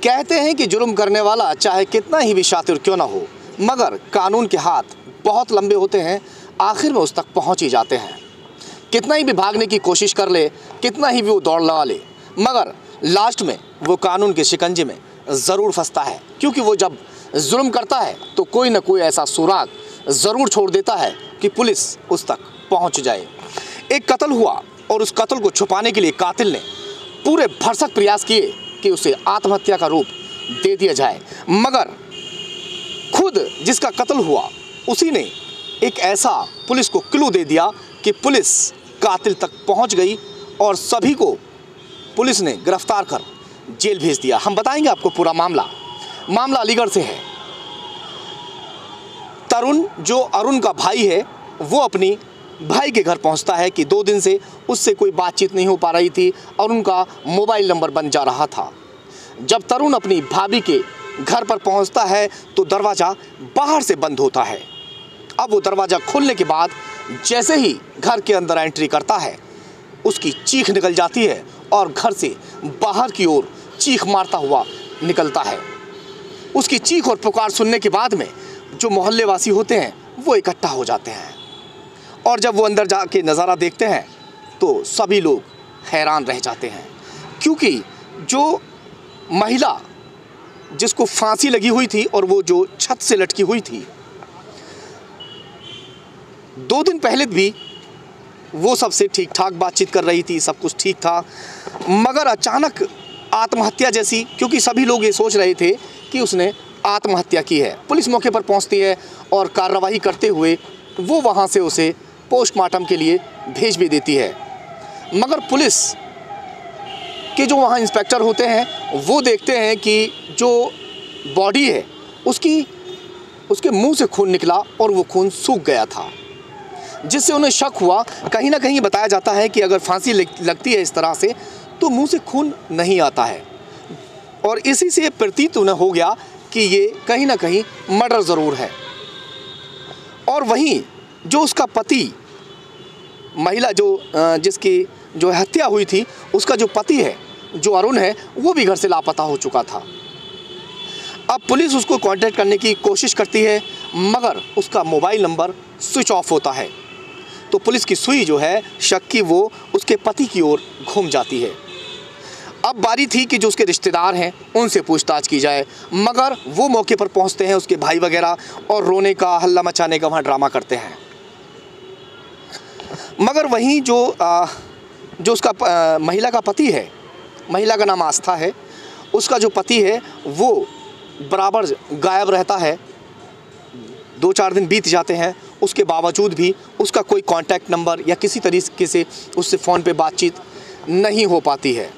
कहते हैं कि जुल्म करने वाला चाहे कितना ही भी शातिर क्यों ना हो, मगर कानून के हाथ बहुत लंबे होते हैं, आखिर में उस तक पहुंच ही जाते हैं। कितना ही भी भागने की कोशिश कर ले, कितना ही भी वो दौड़ लगा ले, मगर लास्ट में वो कानून के शिकंजे में ज़रूर फंसता है। क्योंकि वो जब जुल्म करता है तो कोई ना कोई ऐसा सुराग ज़रूर छोड़ देता है कि पुलिस उस तक पहुंच जाए। एक कत्ल हुआ और उस कत्ल को छुपाने के लिए कातिल ने पूरे भरसक प्रयास किए कि उसे आत्महत्या का रूप दे दिया जाए, मगर खुद जिसका कत्ल हुआ उसी ने एक ऐसा पुलिस को क्लू दे दिया कि पुलिस कातिल तक पहुंच गई और सभी को पुलिस ने गिरफ्तार कर जेल भेज दिया। हम बताएंगे आपको पूरा मामला अलीगढ़ से है। तरुण जो अरुण का भाई है, वो अपनी भाई के घर पहुंचता है कि 2 दिन से उससे कोई बातचीत नहीं हो पा रही थी और उनका मोबाइल नंबर बन जा रहा था। जब तरुण अपनी भाभी के घर पर पहुंचता है तो दरवाज़ा बाहर से बंद होता है। अब वो दरवाज़ा खोलने के बाद जैसे ही घर के अंदर एंट्री करता है, उसकी चीख निकल जाती है और घर से बाहर की ओर चीख मारता हुआ निकलता है। उसकी चीख और पुकार सुनने के बाद में जो मोहल्ले वासी होते हैं वो इकट्ठा हो जाते हैं और जब वो अंदर जाके नज़ारा देखते हैं तो सभी लोग हैरान रह जाते हैं, क्योंकि जो महिला जिसको फांसी लगी हुई थी और वो जो छत से लटकी हुई थी, 2 दिन पहले भी वो सबसे ठीक ठाक बातचीत कर रही थी, सब कुछ ठीक था, मगर अचानक आत्महत्या जैसी, क्योंकि सभी लोग ये सोच रहे थे कि उसने आत्महत्या की है। पुलिस मौके पर पहुंचती है और कार्रवाई करते हुए वो वहां से उसे पोस्टमार्टम के लिए भेज भी देती है, मगर पुलिस के जो वहाँ इंस्पेक्टर होते हैं वो देखते हैं कि जो बॉडी है उसके मुंह से खून निकला और वो खून सूख गया था, जिससे उन्हें शक हुआ। कहीं ना कहीं बताया जाता है कि अगर फांसी लगती है इस तरह से तो मुंह से खून नहीं आता है, और इसी से प्रतीत उन्हें हो गया कि ये कहीं ना कहीं मर्डर ज़रूर है। और वहीं जो उसका पति, महिला जिसकी जो हत्या हुई थी, उसका जो पति है, जो अरुण है, वो भी घर से लापता हो चुका था। अब पुलिस उसको कांटेक्ट करने की कोशिश करती है, मगर उसका मोबाइल नंबर स्विच ऑफ होता है। तो पुलिस की सुई जो है शक की, वो उसके पति की ओर घूम जाती है। अब बारी थी कि जो उसके रिश्तेदार हैं उनसे पूछताछ की जाए, मगर वो मौके पर पहुंचते हैं, उसके भाई वगैरह, और रोने का, हल्ला मचाने का वहाँ ड्रामा करते हैं। मगर वहीं जो उसका महिला का पति है, महिला का नाम आस्था है, उसका जो पति है वो बराबर गायब रहता है। 2-4 दिन बीत जाते हैं, उसके बावजूद भी उसका कोई कांटेक्ट नंबर या किसी तरीके से उससे फ़ोन पे बातचीत नहीं हो पाती है।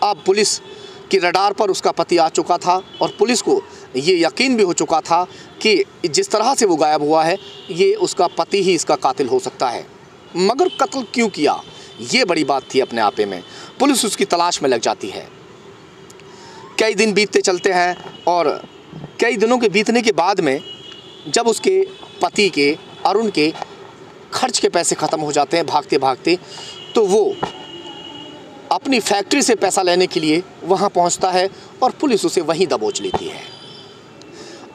अब पुलिस की रडार पर उसका पति आ चुका था और पुलिस को ये यकीन भी हो चुका था कि जिस तरह से वो गायब हुआ है, ये उसका पति ही इसका कातिल हो सकता है। मगर कत्ल क्यों किया, ये बड़ी बात थी अपने आपे में। पुलिस उसकी तलाश में लग जाती है। कई दिन बीतते चलते हैं और कई दिनों के बीतने के बाद में जब उसके पति के, अरुण के, खर्च के पैसे ख़त्म हो जाते हैं भागते भागते, तो वो अपनी फैक्ट्री से पैसा लेने के लिए वहाँ पहुँचता है और पुलिस उसे वहीं दबोच लेती है।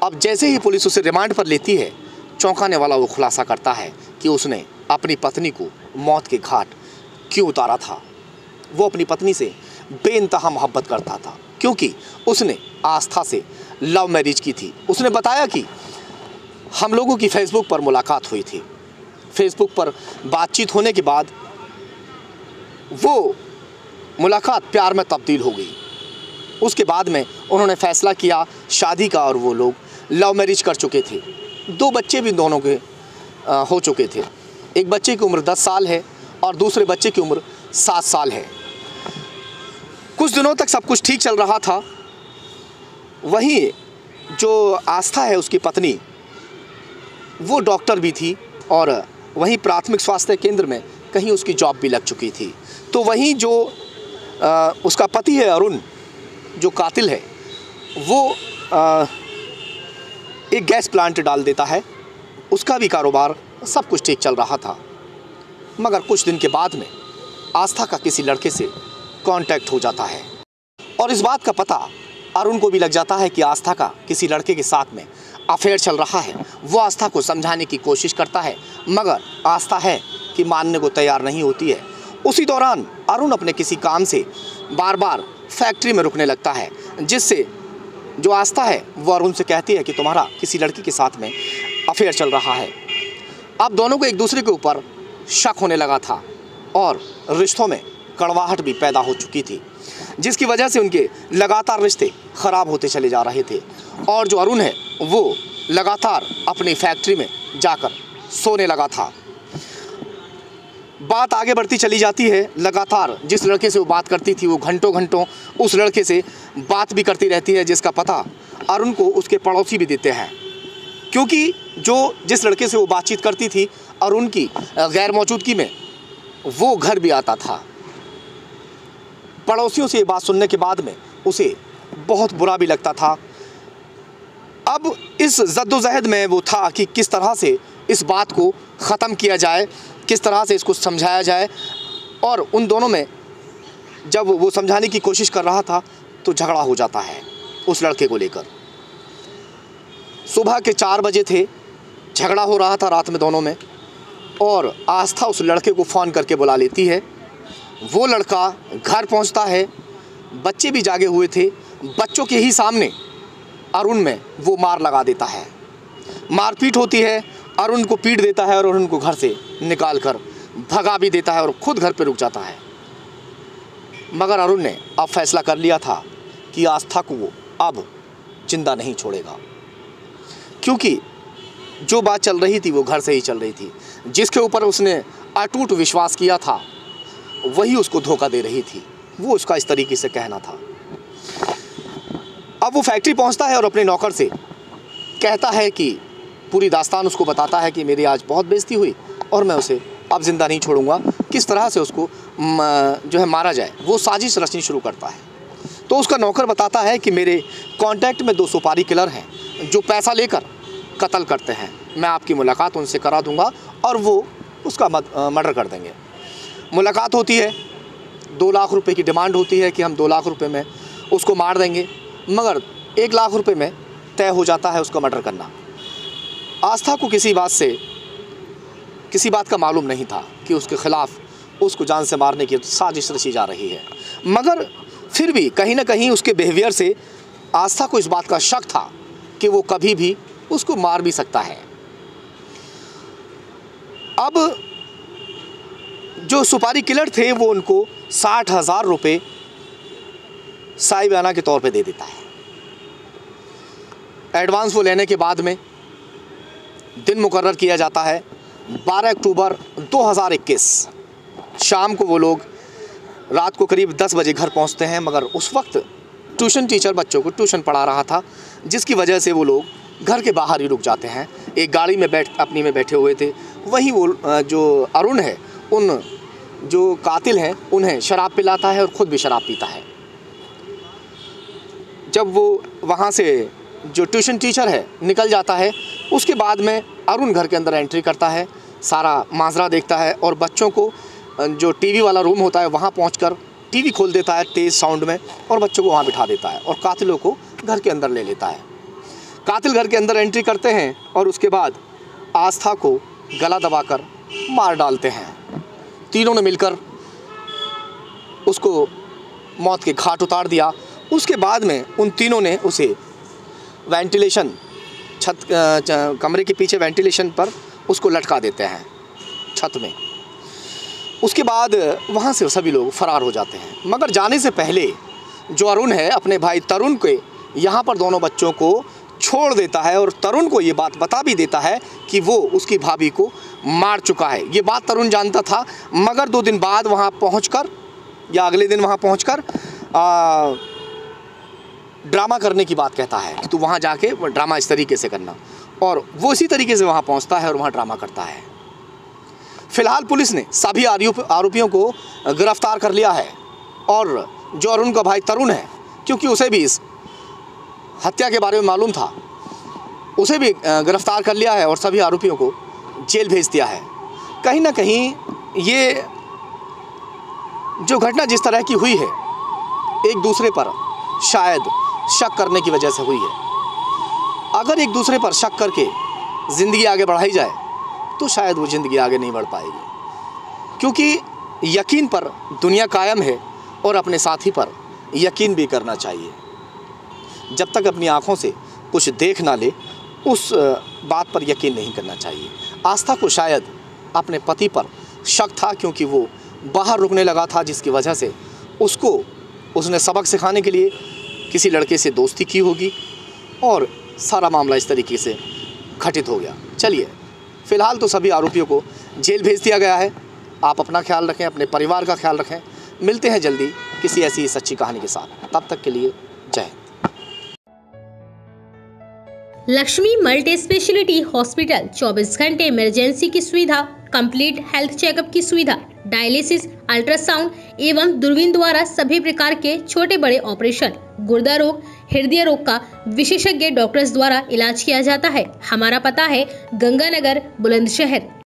अब जैसे ही पुलिस उसे रिमांड पर लेती है, चौंकाने वाला वो खुलासा करता है कि उसने अपनी पत्नी को मौत के घाट क्यों उतारा था। वो अपनी पत्नी से बेइंतहा मोहब्बत करता था, क्योंकि उसने आस्था से लव मैरिज की थी। उसने बताया कि हम लोगों की फेसबुक पर मुलाकात हुई थी। फेसबुक पर बातचीत होने के बाद वो मुलाकात प्यार में तब्दील हो गई। उसके बाद में उन्होंने फ़ैसला किया शादी का, और वो लोग लव मैरिज कर चुके थे। 2 बच्चे भी दोनों के हो चुके थे। एक बच्चे की उम्र 10 साल है और दूसरे बच्चे की उम्र 7 साल है। कुछ दिनों तक सब कुछ ठीक चल रहा था। वहीं जो आस्था है, उसकी पत्नी, वो डॉक्टर भी थी और वहीं प्राथमिक स्वास्थ्य केंद्र में कहीं उसकी जॉब भी लग चुकी थी। तो वहीं जो उसका पति है अरुण, जो कातिल है, वो एक गैस प्लांट डाल देता है। उसका भी कारोबार सब कुछ ठीक चल रहा था, मगर कुछ दिन के बाद में आस्था का किसी लड़के से कांटेक्ट हो जाता है और इस बात का पता अरुण को भी लग जाता है कि आस्था का किसी लड़के के साथ में अफेयर चल रहा है। वो आस्था को समझाने की कोशिश करता है, मगर आस्था है कि मानने को तैयार नहीं होती है। उसी दौरान अरुण अपने किसी काम से बार बार फैक्ट्री में रुकने लगता है, जिससे जो आस्था है वो अरुण से कहती है कि तुम्हारा किसी लड़की के साथ में अफेयर चल रहा है। अब दोनों को एक दूसरे के ऊपर शक होने लगा था और रिश्तों में कड़वाहट भी पैदा हो चुकी थी, जिसकी वजह से उनके लगातार रिश्ते ख़राब होते चले जा रहे थे। और जो अरुण है वो लगातार अपनी फैक्ट्री में जाकर सोने लगा था। बात आगे बढ़ती चली जाती है। लगातार जिस लड़के से वो बात करती थी वो घंटों घंटों उस लड़के से बात भी करती रहती है, जिसका पता अरुण को उसके पड़ोसी भी देते हैं, क्योंकि जिस लड़के से वो बातचीत करती थी अरुण की गैर मौजूदगी में वो घर भी आता था। पड़ोसियों से ये बात सुनने के बाद में उसे बहुत बुरा भी लगता था। अब इस जद्दोजहद में वो था कि किस तरह से इस बात को ख़त्म किया जाए, किस तरह से इसको समझाया जाए। और उन दोनों में जब वो समझाने की कोशिश कर रहा था तो झगड़ा हो जाता है उस लड़के को लेकर। सुबह के 4 बजे थे, झगड़ा हो रहा था रात में दोनों में, और आस्था उस लड़के को फ़ोन करके बुला लेती है। वो लड़का घर पहुंचता है, बच्चे भी जागे हुए थे। बच्चों के ही सामने अरुण में वो मार लगा देता है। मारपीट होती है, अरुण को पीट देता है और अरुण को घर से निकाल कर भगा भी देता है और ख़ुद घर पे रुक जाता है। मगर अरुण ने अब फैसला कर लिया था कि आस्था को वो अब जिंदा नहीं छोड़ेगा, क्योंकि जो बात चल रही थी वो घर से ही चल रही थी। जिसके ऊपर उसने अटूट विश्वास किया था वही उसको धोखा दे रही थी। वो उसका इस तरीके से कहना था। अब वो फैक्ट्री पहुंचता है और अपने नौकर से कहता है कि पूरी दास्तान उसको बताता है कि मेरी आज बहुत बेइज्जती हुई और मैं उसे अब ज़िंदा नहीं छोड़ूंगा, किस तरह से उसको जो है मारा जाए। वो साजिश रचनी शुरू करता है। तो उसका नौकर बताता है कि मेरे कांटेक्ट में 2 सुपारी किलर हैं जो पैसा लेकर कत्ल करते हैं। मैं आपकी मुलाकात उनसे करा दूंगा और वो उसका मर्डर कर देंगे। मुलाकात होती है, 2 लाख रुपए की डिमांड होती है कि हम 2 लाख रुपए में उसको मार देंगे, मगर 1 लाख रुपए में तय हो जाता है उसका मर्डर करना। आस्था को किसी बात का मालूम नहीं था कि उसके ख़िलाफ़ उसको जान से मारने की साजिश रची जा रही है, मगर फिर भी कहीं ना कहीं उसके बिहेवियर से आस्था को इस बात का शक था कि वो कभी भी उसको मार भी सकता है। अब जो सुपारी किलर थे वो उनको 60,000 रुपये साइबाना के तौर पे दे देता है। एडवांस वो लेने के बाद में दिन मुकर्रर किया जाता है 12 अक्टूबर 2021। शाम को वो लोग रात को करीब 10 बजे घर पहुंचते हैं, मगर उस वक्त ट्यूशन टीचर बच्चों को ट्यूशन पढ़ा रहा था, जिसकी वजह से वो लोग घर के बाहर ही रुक जाते हैं। एक गाड़ी में अपनी में बैठे हुए थे। वहीं वो जो अरुण है उन जो कातिल हैं उन्हें शराब पिलाता है और ख़ुद भी शराब पीता है। जब वो वहाँ से जो ट्यूशन टीचर है निकल जाता है, उसके बाद में अरुण घर के अंदर एंट्री करता है, सारा माजरा देखता है और बच्चों को जो टीवी वाला रूम होता है वहाँ पहुंचकर टीवी खोल देता है तेज़ साउंड में और बच्चों को वहाँ बिठा देता है और कातिलों को घर के अंदर ले लेता है। कातिल घर के अंदर एंट्री करते हैं और उसके बाद आस्था को गला दबाकर मार डालते हैं। तीनों ने मिलकर उसको मौत के घाट उतार दिया। उसके बाद में उन तीनों ने उसे वेंटिलेशन कमरे के पीछे वेंटिलेशन पर उसको लटका देते हैं छत में। उसके बाद वहाँ से सभी लोग फरार हो जाते हैं, मगर जाने से पहले जो अरुण है अपने भाई तरुण के यहाँ पर दोनों बच्चों को छोड़ देता है और तरुण को ये बात बता भी देता है कि वो उसकी भाभी को मार चुका है। ये बात तरुण जानता था, मगर 2 दिन बाद वहाँ पहुँचकर या अगले दिन वहाँ पहुँचकर ड्रामा करने की बात कहता है कि तू वहाँ जाके ड्रामा इस तरीके से करना, और वो इसी तरीके से वहाँ पहुँचता है और वहाँ ड्रामा करता है। फ़िलहाल पुलिस ने सभी आरोपियों को गिरफ्तार कर लिया है और जो अरुण का भाई तरुण है, क्योंकि उसे भी इस हत्या के बारे में मालूम था, उसे भी गिरफ्तार कर लिया है और सभी आरोपियों को जेल भेज दिया है। कहीं ना कहीं ये जो घटना जिस तरह की हुई है, एक दूसरे पर शायद शक करने की वजह से हुई है। अगर एक दूसरे पर शक करके ज़िंदगी आगे बढ़ाई जाए तो शायद वो ज़िंदगी आगे नहीं बढ़ पाएगी, क्योंकि यकीन पर दुनिया कायम है और अपने साथी पर यकीन भी करना चाहिए। जब तक अपनी आँखों से कुछ देख ना ले उस बात पर यकीन नहीं करना चाहिए। आस्था को शायद अपने पति पर शक था, क्योंकि वो बाहर रुकने लगा था, जिसकी वजह से उसने सबक सिखाने के लिए किसी लड़के से दोस्ती की होगी और सारा मामला इस तरीके से घटित हो गया। चलिए, फ़िलहाल तो सभी आरोपियों को जेल भेज दिया गया है। आप अपना ख्याल रखें, अपने परिवार का ख्याल रखें। मिलते हैं जल्दी किसी ऐसी सच्ची कहानी के साथ। तब तक के लिए जय Hind. Lakshmi multi speciality hospital 24 घंटे इमरजेंसी की सुविधा, कंप्लीट हेल्थ चेकअप की सुविधा, डायलिसिस, अल्ट्रासाउंड एवं दूरबीन द्वारा सभी प्रकार के छोटे बड़े ऑपरेशन, गुर्दा रोग, हृदय रोग का विशेषज्ञ डॉक्टर्स द्वारा इलाज किया जाता है। हमारा पता है गंगानगर, बुलंदशहर।